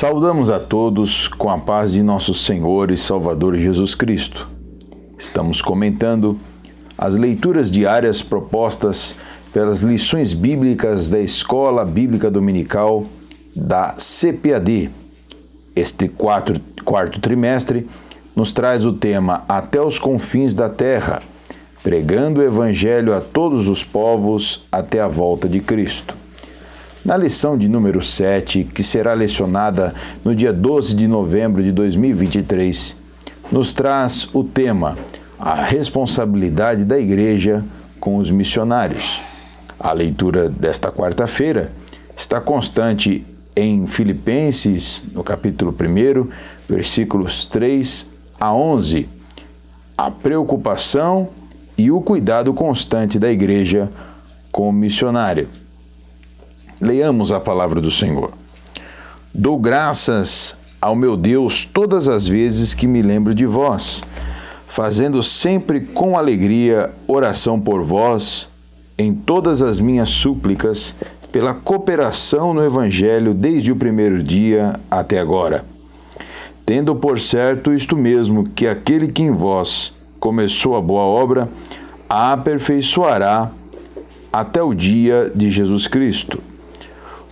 Saudamos a todos com a paz de nosso Senhor e Salvador Jesus Cristo. Estamos comentando as leituras diárias propostas pelas lições bíblicas da Escola Bíblica Dominical da CPAD. Este quarto trimestre nos traz o tema Até os confins da terra, pregando o Evangelho a todos os povos até a volta de Cristo. Na lição de número 7, que será lecionada no dia 12 de novembro de 2023, nos traz o tema A responsabilidade da Igreja com os missionários. A leitura desta quarta-feira está constante em Filipenses, no capítulo 1, versículos 3 a 11, a preocupação e o cuidado constante da Igreja com o missionário. Leiamos a palavra do Senhor. Dou graças ao meu Deus todas as vezes que me lembro de vós, fazendo sempre com alegria oração por vós, em todas as minhas súplicas, pela cooperação no Evangelho desde o primeiro dia até agora. Tendo por certo isto mesmo, que aquele que em vós começou a boa obra, a aperfeiçoará até o dia de Jesus Cristo.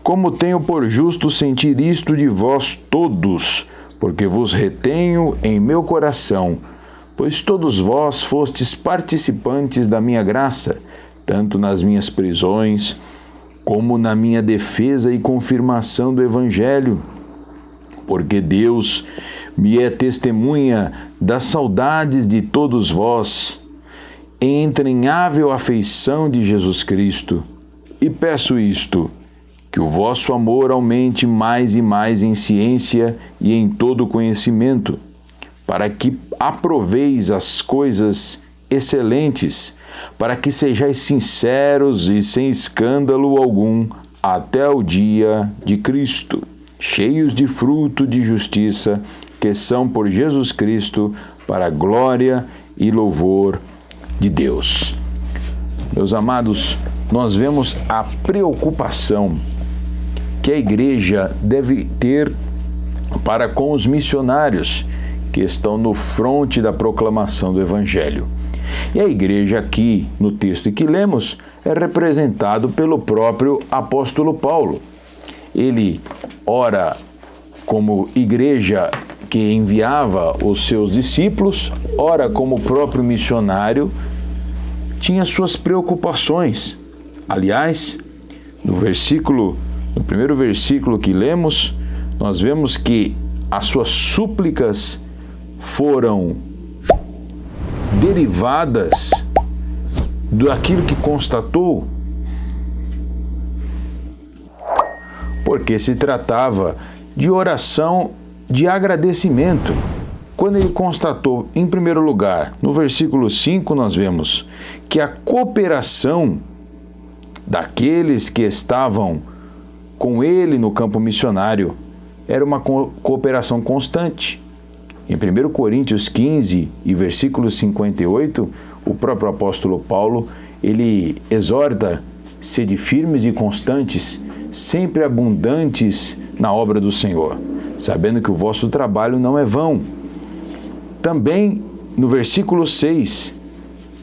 Como tenho por justo sentir isto de vós todos, porque vos retenho em meu coração, pois todos vós fostes participantes da minha graça, tanto nas minhas prisões, como na minha defesa e confirmação do Evangelho. Porque Deus me é testemunha das saudades de todos vós, em entranhável afeição de Jesus Cristo, e peço isto, que o vosso amor aumente mais e mais em ciência e em todo conhecimento, para que aproveis as coisas excelentes, para que sejais sinceros e sem escândalo algum até o dia de Cristo, cheios de fruto de justiça, que são por Jesus Cristo, para a glória e louvor de Deus. Meus amados, nós vemos a preocupação que a igreja deve ter para com os missionários que estão no fronte da proclamação do Evangelho. E a igreja aqui, no texto que lemos, é representado pelo próprio apóstolo Paulo. Ele ora como igreja que enviava os seus discípulos, ora como próprio missionário, tinha suas preocupações. Aliás, no primeiro versículo que lemos, nós vemos que as suas súplicas foram derivadas daquilo que constatou, porque se tratava de oração de agradecimento. Quando ele constatou, em primeiro lugar, no versículo 5, nós vemos que a cooperação daqueles que estavam com ele no campo missionário era uma cooperação constante. Em 1 Coríntios 15 e versículo 58, o próprio apóstolo Paulo, ele exorta: sede firmes e constantes, sempre abundantes na obra do Senhor, sabendo que o vosso trabalho não é vão. Também, no versículo 6,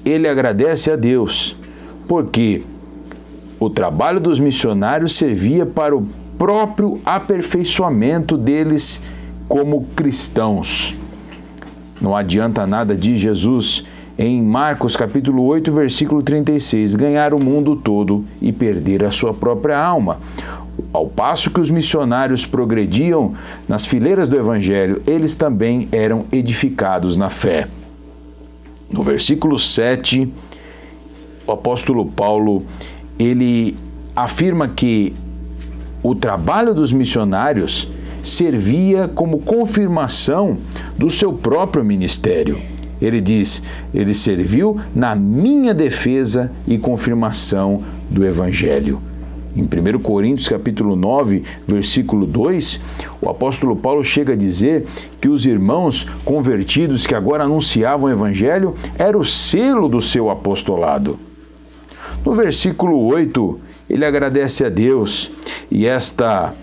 ele agradece a Deus, porque o trabalho dos missionários servia para o próprio aperfeiçoamento deles como cristãos. Não adianta nada, diz Jesus em Marcos capítulo 8, versículo 36, ganhar o mundo todo e perder a sua própria alma. Ao passo que os missionários progrediam nas fileiras do Evangelho, eles também eram edificados na fé. No versículo 7, o apóstolo Paulo, ele afirma que o trabalho dos missionários servia como confirmação do seu próprio ministério. Ele diz: ele serviu na minha defesa e confirmação do Evangelho. Em 1 Coríntios capítulo 9, versículo 2, o apóstolo Paulo chega a dizer que os irmãos convertidos que agora anunciavam o Evangelho era o selo do seu apostolado. No versículo 8, ele agradece a Deus, e esta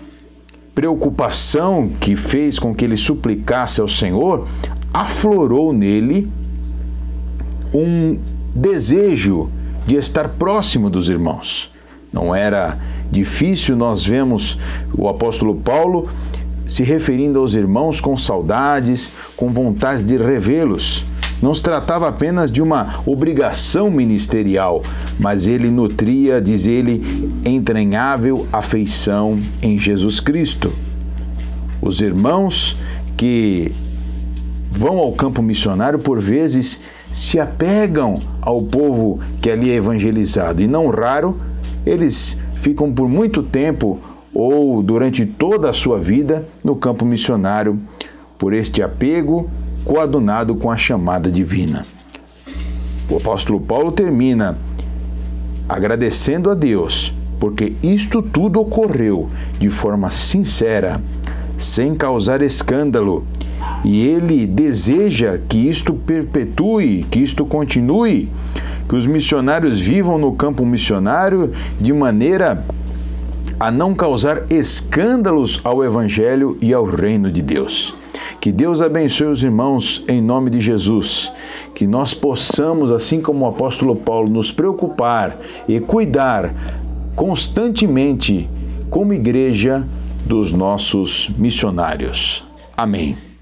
preocupação que fez com que ele suplicasse ao Senhor, aflorou nele um desejo de estar próximo dos irmãos. Não era difícil, nós vemos o apóstolo Paulo se referindo aos irmãos com saudades, com vontade de revê-los. Não se tratava apenas de uma obrigação ministerial, mas ele nutria, diz ele, entranhável afeição em Jesus Cristo. Os irmãos que vão ao campo missionário, por vezes, se apegam ao povo que ali é evangelizado, e não raro, eles ficam por muito tempo ou durante toda a sua vida no campo missionário, por este apego coadunado com a chamada divina. O apóstolo Paulo termina agradecendo a Deus, porque isto tudo ocorreu de forma sincera, sem causar escândalo, e ele deseja que isto perpetue, que isto continue, que os missionários vivam no campo missionário de maneira a não causar escândalos ao Evangelho e ao reino de Deus. Que Deus abençoe os irmãos em nome de Jesus. Que nós possamos, assim como o apóstolo Paulo, nos preocupar e cuidar constantemente como igreja dos nossos missionários. Amém.